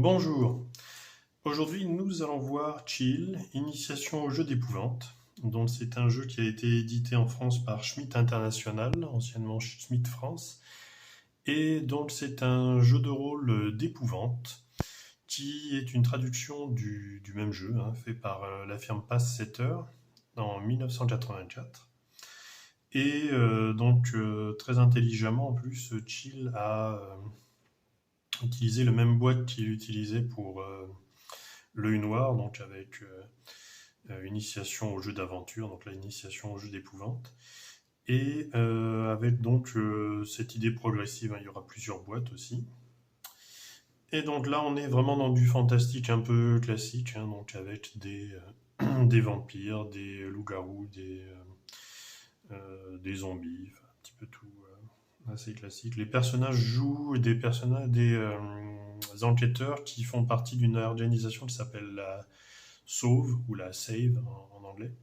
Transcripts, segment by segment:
Bonjour, aujourd'hui nous allons voir Chill, Initiation au jeu d'épouvante. Donc c'est un jeu qui a été édité en France par Schmitt International, anciennement Schmitt France. Et donc c'est un jeu de rôle d'épouvante qui est une traduction du même jeu, fait par la firme Pathsetter en 1984. Et très intelligemment en plus, Chill a utilisé le même boîte qu'il utilisait pour l'œil noir, donc avec initiation au jeu d'aventure, donc la initiation au jeu d'épouvante. Et avec donc cette idée progressive, il y aura plusieurs boîtes aussi. Et donc là, on est vraiment dans du fantastique un peu classique, donc avec des vampires, des loups-garous, des zombies, enfin, un petit peu tout assez classique. Les personnages jouent des enquêteurs qui font partie d'une organisation qui s'appelle la Sauve ou la Save en anglais.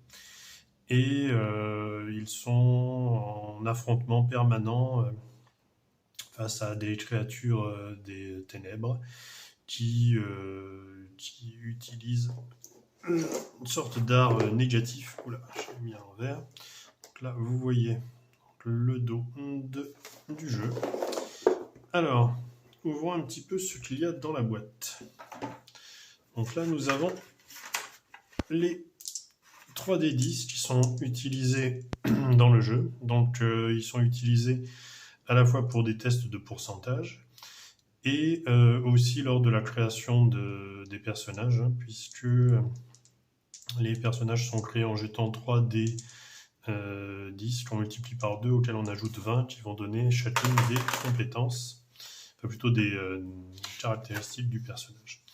Et ils sont en affrontement permanent face à des créatures des ténèbres qui utilisent une sorte d'art négatif. Oula, j'ai mis à l'envers. Donc là, vous voyez le dos du jeu. Alors, ouvrons un petit peu ce qu'il y a dans la boîte. Donc là, nous avons les 3D10 qui sont utilisés dans le jeu. Donc, ils sont utilisés à la fois pour des tests de pourcentage et aussi lors de la création des personnages, puisque les personnages sont créés en jetant 3D 10 qu'on multiplie par 2, auxquels on ajoute 20, qui vont donner chacune des compétences, enfin plutôt des caractéristiques du personnage.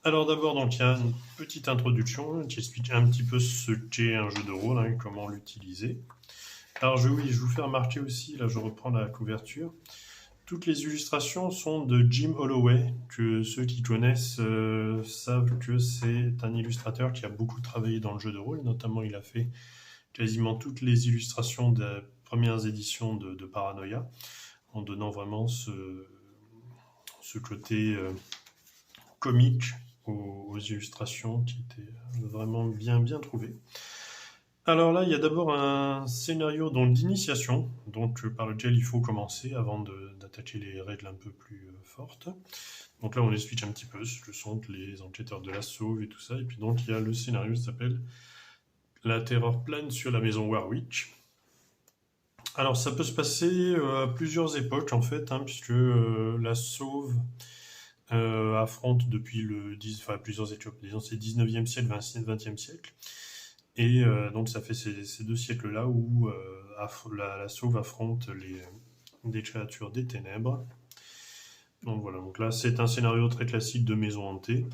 Alors d'abord, donc il y a une petite introduction qui explique un petit peu ce qu'est un jeu de rôle et comment l'utiliser. Alors je vous fais remarquer aussi, là je reprends la couverture, toutes les illustrations sont de Jim Holloway, que ceux qui connaissent savent que c'est un illustrateur qui a beaucoup travaillé dans le jeu de rôle, notamment il a fait quasiment toutes les illustrations des premières éditions de Paranoia, en donnant vraiment ce côté comique aux illustrations qui étaient vraiment bien trouvé. Alors là, il y a d'abord un scénario d'initiation, donc par lequel il faut commencer avant d'attaquer les règles un peu plus fortes. Donc là, on explique un petit peu ce que sont les enquêteurs de la Sauve et tout ça. Et puis donc, il y a le scénario qui s'appelle La terreur plane sur la maison Warwick. Alors, ça peut se passer à plusieurs époques, en fait, puisque la Sauve affronte depuis plusieurs époques, disons c'est 19e siècle, 20e siècle. Et donc ça fait ces deux siècles-là où la Sauve affronte des créatures des ténèbres. Donc voilà, donc là c'est un scénario très classique de maison hantée.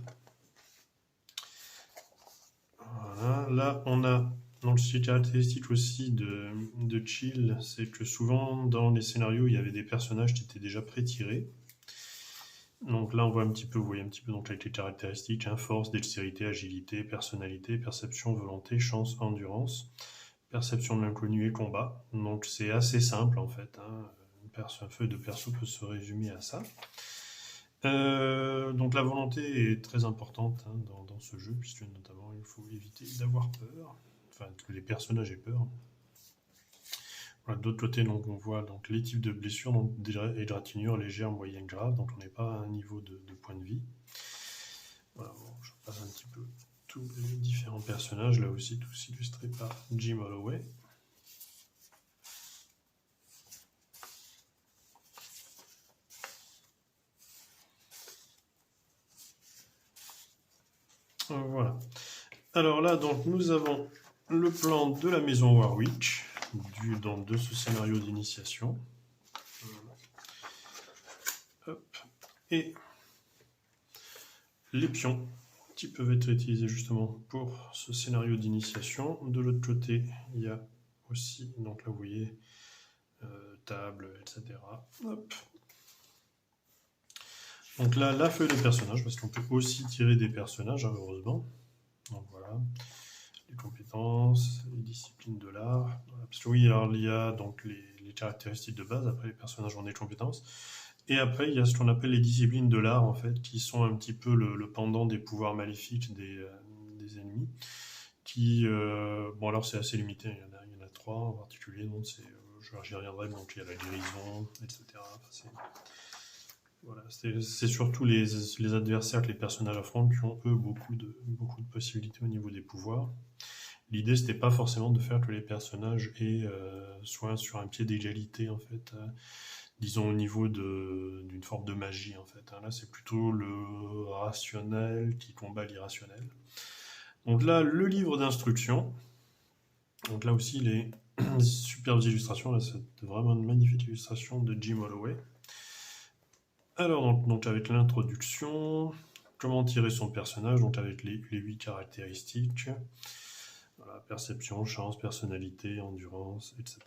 Voilà, là on a, donc ce qui est caractéristique aussi de Chill, c'est que souvent dans les scénarios il y avait des personnages qui étaient déjà pré-tirés. Donc là, on voit un petit peu, vous voyez un petit peu donc avec les caractéristiques, force, dextérité, agilité, personnalité, perception, volonté, chance, endurance, perception de l'inconnu et combat. Donc c'est assez simple en fait. Un feuille de perso peut se résumer à ça. Donc la volonté est très importante dans ce jeu, puisque notamment il faut éviter d'avoir peur, enfin que les personnages aient peur. Voilà, d'autre côté, donc, on voit donc, les types de blessures, donc égratignures légères, moyennes, graves, donc on n'est pas à un niveau de point de vie. Voilà, bon, je passe un petit peu tous les différents personnages, là aussi tous illustrés par Jim Holloway. Voilà. Alors là, donc, nous avons le plan de la maison Warwick, de ce scénario d'initiation. Hop. Et les pions qui peuvent être utilisés justement pour ce scénario d'initiation. De l'autre côté, il y a aussi, donc là vous voyez, table, etc. Hop. Donc là, la feuille de personnage, parce qu'on peut aussi tirer des personnages, heureusement. Donc voilà, les compétences, les disciplines de l'art. Parce que oui, alors il y a donc les caractéristiques de base, après les personnages ont des compétences. Et après, il y a ce qu'on appelle les disciplines de l'art, en fait, qui sont un petit peu le pendant des pouvoirs maléfiques des ennemis. Bon, alors c'est assez limité, il y en a 3 en particulier, donc j'y reviendrai, donc il y a la guérison, etc. Enfin, voilà, c'est surtout les adversaires que les personnages affrontent qui ont, eux, beaucoup de possibilités au niveau des pouvoirs. L'idée, c'était pas forcément de faire que les personnages soient sur un pied d'égalité, en fait, disons au niveau d'une forme de magie, en fait. Là, c'est plutôt le rationnel qui combat l'irrationnel. Donc là, le livre d'instruction. Donc là aussi, les superbes illustrations. Là, c'est vraiment une magnifique illustration de Jim Holloway. Alors, donc avec l'introduction, comment tirer son personnage, donc avec les 8 caractéristiques. Voilà, perception, chance, personnalité, endurance, etc.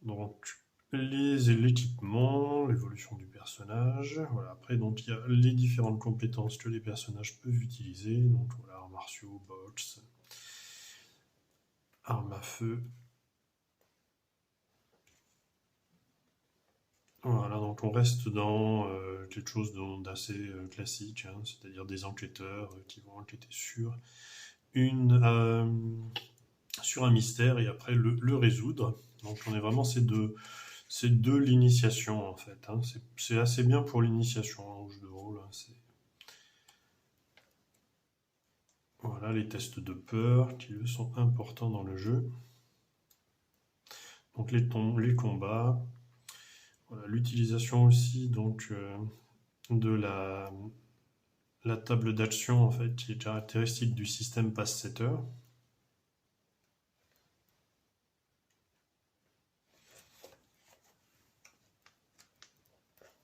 Donc, l'équipement, l'évolution du personnage. Voilà. Après, donc, il y a les différentes compétences que les personnages peuvent utiliser. Donc, voilà, arts martiaux, box, armes à feu. Voilà, donc on reste dans quelque chose d'assez classique, hein, c'est-à-dire des enquêteurs qui vont enquêter sur un mystère et après le résoudre. Donc on est vraiment c'est de l'initiation en fait. Hein. C'est assez bien pour l'initiation au jeu de rôle. Hein. Voilà les tests de peur qui eux sont importants dans le jeu. Donc les combats. Voilà, l'utilisation aussi donc de la table d'action en fait qui est caractéristique du système pass setter.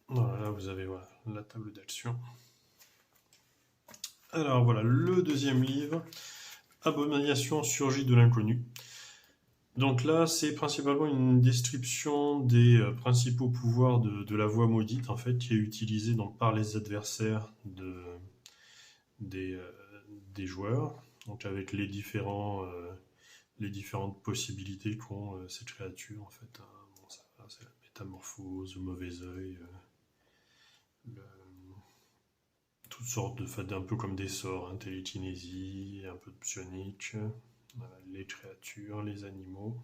Voilà, là vous avez voilà, la table d'action. Alors voilà, le deuxième livre, Abomination surgit de l'inconnu. Donc là, c'est principalement une description des principaux pouvoirs de la voix maudite, en fait, qui est utilisée donc, par les adversaires des, joueurs, donc avec les différentes possibilités qu'ont ces créatures, en fait. Hein. Bon, c'est la métamorphose, le mauvais œil, toutes sortes d'un peu comme des sorts, hein, télékinésie, un peu de psionique, voilà, les créatures, les animaux,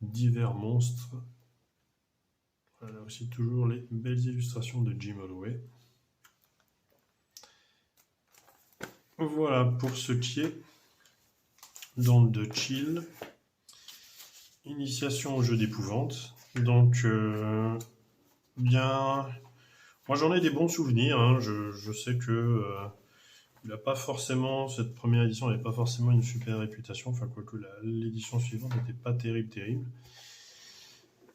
divers monstres. Voilà aussi toujours les belles illustrations de Jim Holloway. Voilà pour ce qui est dans de chill. Initiation au jeu d'épouvante. Donc, bien. Moi j'en ai des bons souvenirs. Hein. Je sais que il n'a pas forcément, cette première édition n'avait pas forcément une super réputation, enfin quoique l'édition suivante n'était pas terrible.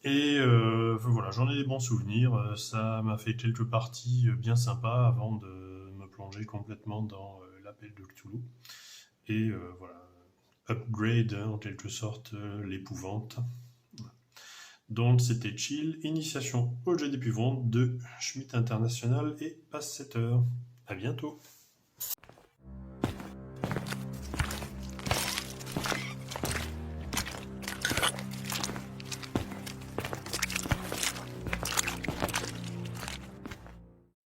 Et voilà, j'en ai des bons souvenirs. Ça m'a fait quelques parties bien sympas avant de me plonger complètement dans l'appel de Cthulhu. Et voilà, upgrade hein, en quelque sorte l'épouvante. Donc c'était chill, initiation au jeu d'épouvante de Schmidt International et Pass Setter. À bientôt.